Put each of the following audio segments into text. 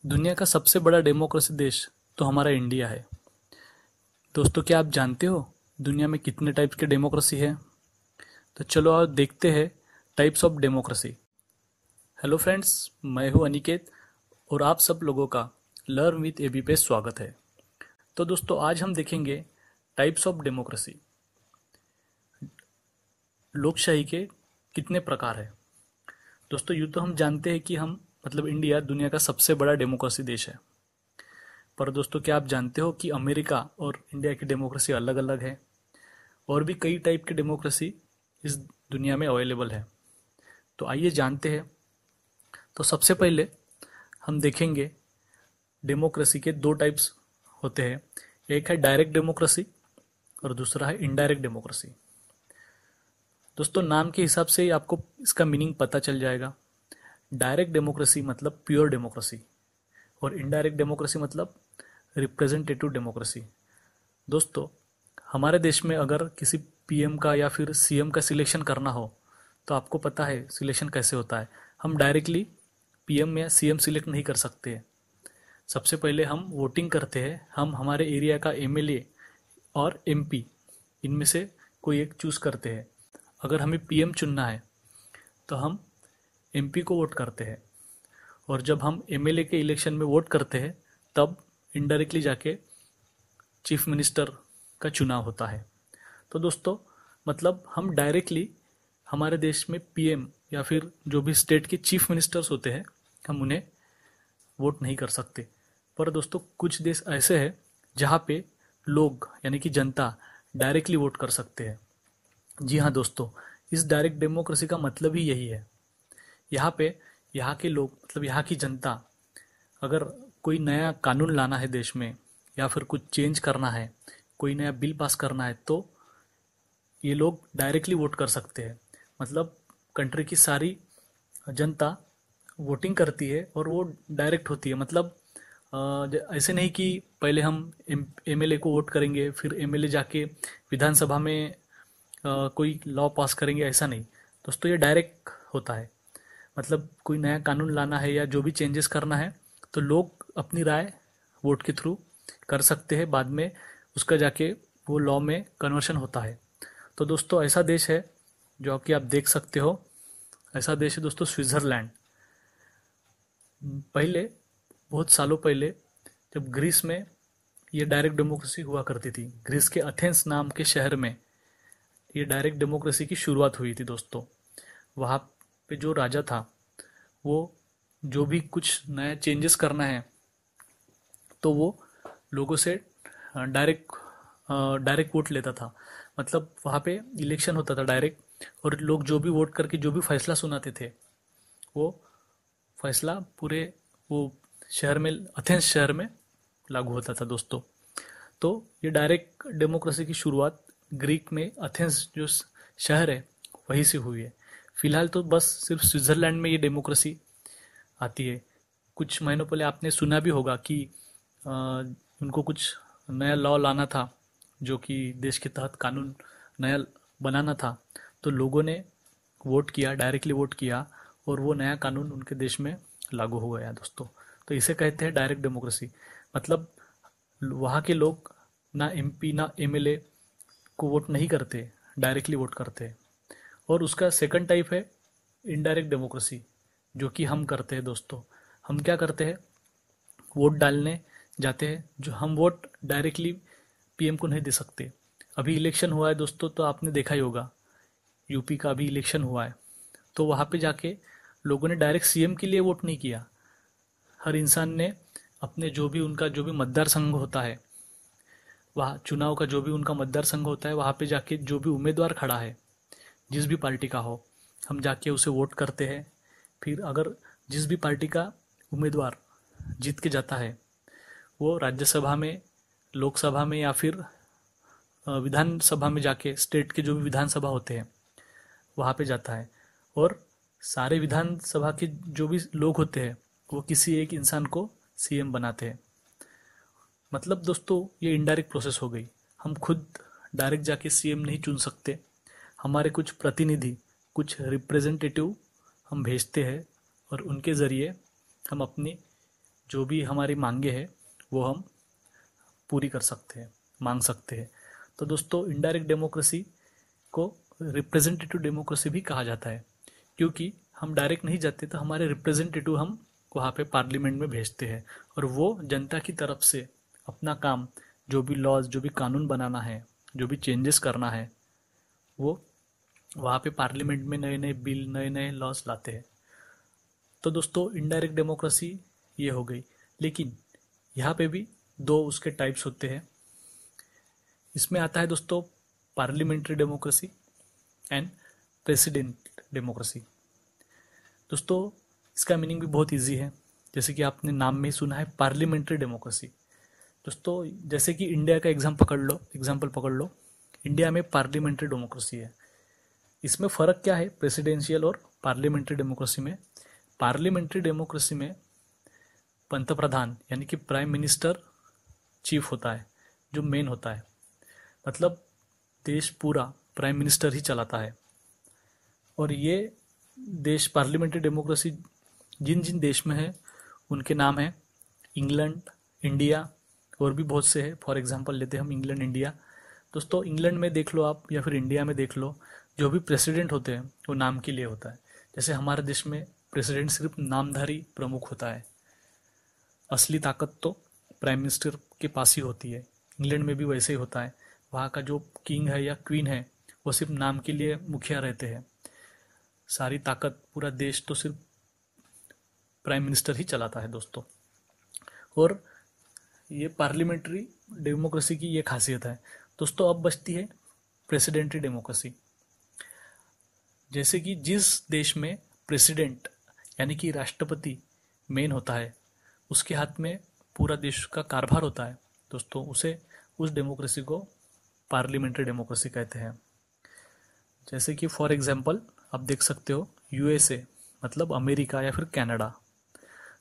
दुनिया का सबसे बड़ा डेमोक्रेसी देश तो हमारा इंडिया है। दोस्तों, क्या आप जानते हो दुनिया में कितने टाइप्स के डेमोक्रेसी है? तो चलो आओ देखते हैं types of democracy. Hello friends, मैं हूं अनिकेत और आप सब लोगों का लर्न विथ एबी पे स्वागत है। तो दोस्तों, आज हम देखेंगे टाइप्स ऑफ डेमोक्रेसी। लोकशाही के कितने प्रकार है। दोस्तों, यूँ तो हम जानते हैं कि इंडिया दुनिया का सबसे बड़ा डेमोक्रेसी देश है। पर दोस्तों, क्या आप जानते हो कि अमेरिका और इंडिया की डेमोक्रेसी अलग अलग है और भी कई टाइप की डेमोक्रेसी इस दुनिया में अवेलेबल है। तो आइए जानते हैं। तो सबसे पहले हम देखेंगे डेमोक्रेसी के दो टाइप्स होते हैं। एक है डायरेक्ट डेमोक्रेसी और दूसरा है इनडायरेक्ट डेमोक्रेसी। दोस्तों, नाम के हिसाब से ही आपको इसका मीनिंग पता चल जाएगा। डायरेक्ट डेमोक्रेसी मतलब प्योर डेमोक्रेसी और इनडायरेक्ट डेमोक्रेसी मतलब रिप्रेजेंटेटिव डेमोक्रेसी। दोस्तों, हमारे देश में अगर किसी पीएम का या फिर सीएम का सिलेक्शन करना हो तो आपको पता है सिलेक्शन कैसे होता है। हम डायरेक्टली पीएम या सीएम सिलेक्ट नहीं कर सकते हैं। सबसे पहले हम वोटिंग करते हैं। हम हमारे एरिया का एमएलए और एमपी इनमें से कोई एक चूज़ करते हैं। अगर हमें पीएम चुनना है तो हम एमपी को वोट करते हैं और जब हम एमएलए के इलेक्शन में वोट करते हैं तब इनडायरेक्टली जाके चीफ मिनिस्टर का चुनाव होता है। तो दोस्तों, हम डायरेक्टली हमारे देश में पीएम या फिर जो भी स्टेट के चीफ मिनिस्टर्स होते हैं हम उन्हें वोट नहीं कर सकते। पर दोस्तों, कुछ देश ऐसे हैं जहाँ पे लोग यानी कि जनता डायरेक्टली वोट कर सकते हैं। जी हाँ दोस्तों, इस डायरेक्ट डेमोक्रेसी का मतलब ही यही है। यहाँ पे यहाँ के लोग यहाँ की जनता अगर कोई नया कानून लाना है देश में या फिर कुछ चेंज करना है, कोई नया बिल पास करना है तो ये लोग डायरेक्टली वोट कर सकते हैं। कंट्री की सारी जनता वोटिंग करती है और वो डायरेक्ट होती है। ऐसे नहीं कि पहले हम एमएलए को वोट करेंगे फिर एमएलए जाके विधानसभा में कोई लॉ पास करेंगे, ऐसा नहीं। दोस्तों, ये डायरेक्ट होता है। कोई नया कानून लाना है या जो भी चेंजेस करना है तो लोग अपनी राय वोट के थ्रू कर सकते हैं। बाद में उसका जाके वो लॉ में कन्वर्शन होता है। तो दोस्तों, ऐसा देश है जो कि आप देख सकते हो। ऐसा देश है दोस्तों स्विट्ज़रलैंड। पहले बहुत सालों पहले जब ग्रीस में ये डायरेक्ट डेमोक्रेसी हुआ करती थी, ग्रीस के एथेंस नाम के शहर में ये डायरेक्ट डेमोक्रेसी की शुरुआत हुई थी। दोस्तों, वहाँ पे जो राजा था वो जो भी कुछ नया चेंजेस करना है तो वो लोगों से डायरेक्ट डायरेक्ट वोट लेता था। वहाँ पे इलेक्शन होता था डायरेक्ट और लोग जो भी वोट करके जो भी फैसला सुनाते थे वो फैसला पूरे वो शहर में, एथेंस शहर में लागू होता था। दोस्तों, तो ये डायरेक्ट डेमोक्रेसी की शुरुआत ग्रीक में एथेंस जो शहर है वहीं से हुई है। फिलहाल तो बस सिर्फ स्विट्ज़रलैंड में ये डेमोक्रेसी आती है। कुछ महीनों पहले आपने सुना भी होगा कि अ, उनको कुछ नया लॉ लाना था, जो कि देश के तहत कानून नया बनाना था। तो लोगों ने वोट किया, डायरेक्टली वोट किया और वो नया कानून उनके देश में लागू हो गया। दोस्तों, तो इसे कहते हैं डायरेक्ट डेमोक्रेसी। मतलब वहाँ के लोग ना एमपी ना एमएलए को वोट नहीं करते, डायरेक्टली वोट करते हैं। और उसका सेकंड टाइप है इनडायरेक्ट डेमोक्रेसी, जो कि हम करते हैं। दोस्तों, हम क्या करते हैं, वोट डालने जाते हैं। जो हम वोट डायरेक्टली पीएम को नहीं दे सकते। अभी इलेक्शन हुआ है दोस्तों, तो आपने देखा ही होगा, यूपी का अभी इलेक्शन हुआ है। तो वहाँ पे जाके लोगों ने डायरेक्ट सीएम के लिए वोट नहीं किया। हर इंसान ने अपने जो भी मतदार संघ होता है, वहाँ चुनाव का जो भी उनका मतदार संघ होता है, वहाँ पे जाके जो भी उम्मीदवार खड़ा है जिस भी पार्टी का हो, हम जाके उसे वोट करते हैं। फिर अगर जिस भी पार्टी का उम्मीदवार जीत के जाता है वो राज्यसभा में, लोकसभा में या फिर विधानसभा में जाके, स्टेट के जो भी विधानसभा होते हैं वहाँ पे जाता है। और सारे विधानसभा के जो भी लोग होते हैं वो किसी एक इंसान को सीएम बनाते हैं। दोस्तों, ये इनडायरेक्ट प्रोसेस हो गई। हम खुद डायरेक्ट जाके सीएम नहीं चुन सकते। हमारे कुछ प्रतिनिधि, कुछ रिप्रेजेंटेटिव हम भेजते हैं और उनके ज़रिए हम अपनी जो भी हमारी मांगे हैं वो हम पूरी कर सकते हैं, मांग सकते हैं। तो दोस्तों इनडायरेक्ट डेमोक्रेसी को रिप्रेजेंटेटिव डेमोक्रेसी भी कहा जाता है, क्योंकि हम डायरेक्ट नहीं जाते तो हमारे रिप्रेजेंटेटिव हम वहाँ पे पार्लियामेंट में भेजते हैं और वो जनता की तरफ से अपना काम, जो भी लॉज, जो भी कानून बनाना है, जो भी चेंजेस करना है, वो वहाँ पे पार्लियामेंट में नए नए बिल, नए नए लॉज लाते हैं। तो दोस्तों इनडायरेक्ट डेमोक्रेसी ये हो गई, लेकिन यहाँ पे भी दो उसके टाइप्स होते हैं। इसमें आता है दोस्तों parliamentary democracy and president democracy. दोस्तों इसका मीनिंग भी बहुत इजी है, जैसे कि आपने नाम में ही सुना है पार्लियामेंट्री डेमोक्रेसी। दोस्तों जैसे कि इंडिया का एग्जाम्पल पकड़ लो। इंडिया में पार्लियामेंट्री डेमोक्रेसी है। इसमें फ़र्क क्या है प्रेसिडेंशियल और पार्लियामेंट्री डेमोक्रेसी में? पार्लियामेंट्री डेमोक्रेसी में पंतप्रधान यानी कि प्राइम मिनिस्टर चीफ होता है, जो मेन होता है। मतलब देश पूरा प्राइम मिनिस्टर ही चलाता है। और ये देश पार्लियामेंट्री डेमोक्रेसी जिन जिन देश में है उनके नाम है इंग्लैंड, इंडिया और भी बहुत से हैं। फॉर एग्जांपल लेते हैं हम इंग्लैंड, इंडिया। दोस्तों इंग्लैंड में देख लो आप या फिर इंडिया में देख लो, जो भी प्रेसिडेंट होते हैं वो नाम के लिए होता है। जैसे हमारे देश में प्रेसिडेंट सिर्फ नामधारी प्रमुख होता है, असली ताकत तो प्राइम मिनिस्टर के पास ही होती है। इंग्लैंड में भी वैसे ही होता है। वहाँ का जो किंग है या क्वीन है वो सिर्फ नाम के लिए मुखिया रहते हैं। सारी ताकत, पूरा देश तो सिर्फ प्राइम मिनिस्टर ही चलाता है दोस्तों। और ये पार्लियामेंट्री डेमोक्रेसी की ये खासियत है दोस्तों। अब बचती है प्रेसिडेंट्री डेमोक्रेसी। जैसे कि जिस देश में प्रेसिडेंट यानी कि राष्ट्रपति मेन होता है, उसके हाथ में पूरा देश का कारभार होता है दोस्तों, उस डेमोक्रेसी को पार्लियामेंट्री डेमोक्रेसी कहते हैं। जैसे कि फॉर एग्जांपल आप देख सकते हो यूएसए, मतलब अमेरिका या फिर कनाडा।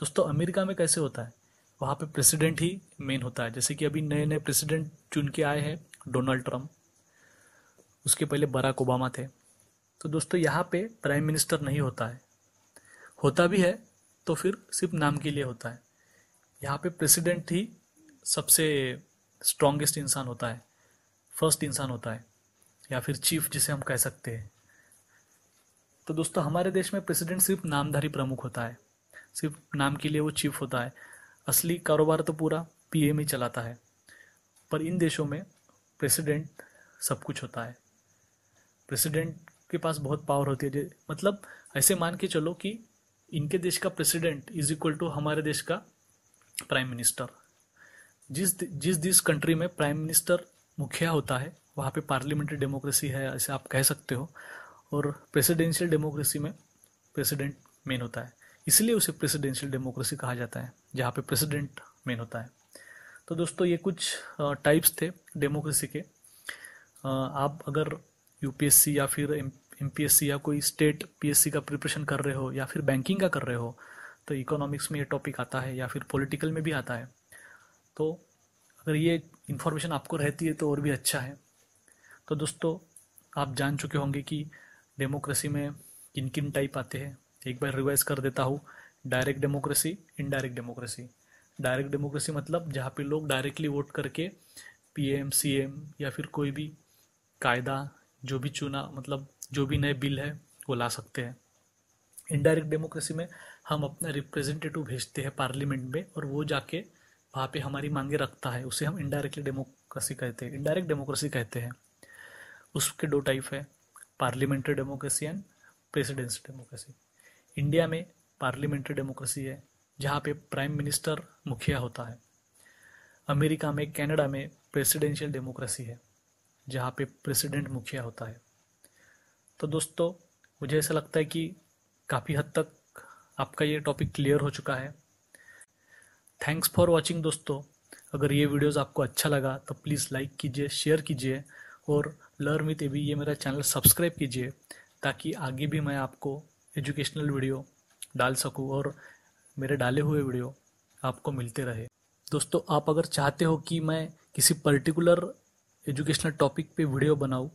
दोस्तों अमेरिका में कैसे होता है, वहाँ पे प्रेसिडेंट ही मेन होता है। जैसे कि अभी नए नए प्रेसिडेंट चुन के आए हैं, डोनाल्ड ट्रंप, उसके पहले बराक ओबामा थे। तो दोस्तों यहाँ पे प्राइम मिनिस्टर नहीं होता है, होता भी है तो फिर सिर्फ नाम के लिए होता है। यहाँ पे प्रेसिडेंट ही सबसे स्ट्रॉन्गेस्ट इंसान होता है, फर्स्ट इंसान होता है, या फिर चीफ जिसे हम कह सकते हैं। तो दोस्तों हमारे देश में प्रेसिडेंट सिर्फ नामधारी प्रमुख होता है, सिर्फ नाम के लिए वो चीफ होता है। असली कारोबार तो पूरा पीएम ही चलाता है। पर इन देशों में प्रेसिडेंट सब कुछ होता है। प्रेसिडेंट के पास बहुत पावर होती है। मतलब ऐसे मान के चलो कि इनके देश का प्रेसिडेंट इज इक्वल टू हमारे देश का प्राइम मिनिस्टर। जिस कंट्री में प्राइम मिनिस्टर मुखिया होता है वहाँ पे पार्लियामेंट्री डेमोक्रेसी है, ऐसे आप कह सकते हो। और प्रेसिडेंशियल डेमोक्रेसी में प्रेसिडेंट मेन होता है, इसलिए उसे प्रेसिडेंशियल डेमोक्रेसी कहा जाता है, जहाँ पे प्रेसिडेंट मेन होता है। तो दोस्तों ये कुछ टाइप्स थे डेमोक्रेसी के। आप अगर यूपीएससी या फिर एमपीएससी या कोई स्टेट पीएससी का प्रिपरेशन कर रहे हो या फिर बैंकिंग का कर रहे हो तो इकोनॉमिक्स में ये टॉपिक आता है, या फिर पॉलिटिकल में भी आता है। तो अगर ये इन्फॉर्मेशन आपको रहती है तो और भी अच्छा है। तो दोस्तों आप जान चुके होंगे कि डेमोक्रेसी में किन किन टाइप आते हैं। एक बार रिवाइज कर देता हूँ। Direct democracy, indirect democracy. Direct democracy मतलब जहाँ पे लोग डायरेक्टली वोट करके पीएम, सीएम या फिर कोई भी कायदा जो भी चुना, मतलब जो भी नए बिल है वो ला सकते हैं। इनडायरेक्ट डेमोक्रेसी में हम अपना रिप्रेजेंटेटिव भेजते हैं पार्लियामेंट में और वो जाके वहाँ पे हमारी मांगे रखता है, उसे हम इनडायरेक्टली डेमोक्रेसी कहते हैं, इनडायरेक्ट डेमोक्रेसी कहते हैं। उसके दो टाइप है, parliamentary democracy and presidential democracy. India में पार्लियामेंट्री डेमोक्रेसी है जहाँ पे प्राइम मिनिस्टर मुखिया होता है। अमेरिका में, कनाडा में प्रेसिडेंशियल डेमोक्रेसी है जहाँ पे प्रेसिडेंट मुखिया होता है। तो दोस्तों मुझे ऐसा लगता है कि काफ़ी हद तक आपका ये टॉपिक क्लियर हो चुका है। थैंक्स फॉर वॉचिंग दोस्तों। अगर ये वीडियोस आपको अच्छा लगा तो प्लीज़ लाइक कीजिए, शेयर कीजिए और लर्न विथ एबी ये मेरा चैनल सब्सक्राइब कीजिए, ताकि आगे भी मैं आपको एजुकेशनल वीडियो डाल सकूं और मेरे डाले हुए वीडियो आपको मिलते रहे। दोस्तों आप अगर चाहते हो कि मैं किसी पर्टिकुलर एजुकेशनल टॉपिक पे वीडियो बनाऊं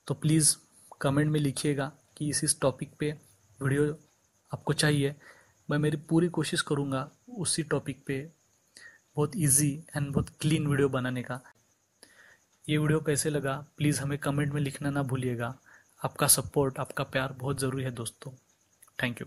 तो प्लीज़ कमेंट में लिखिएगा कि इस टॉपिक पे वीडियो आपको चाहिए। मैं मेरी पूरी कोशिश करूँगा उसी टॉपिक पे बहुत इजी एंड बहुत क्लीन वीडियो बनाने का। ये वीडियो कैसे लगा प्लीज़ हमें कमेंट में लिखना ना भूलिएगा। आपका सपोर्ट, आपका प्यार बहुत ज़रूरी है दोस्तों। Thank you.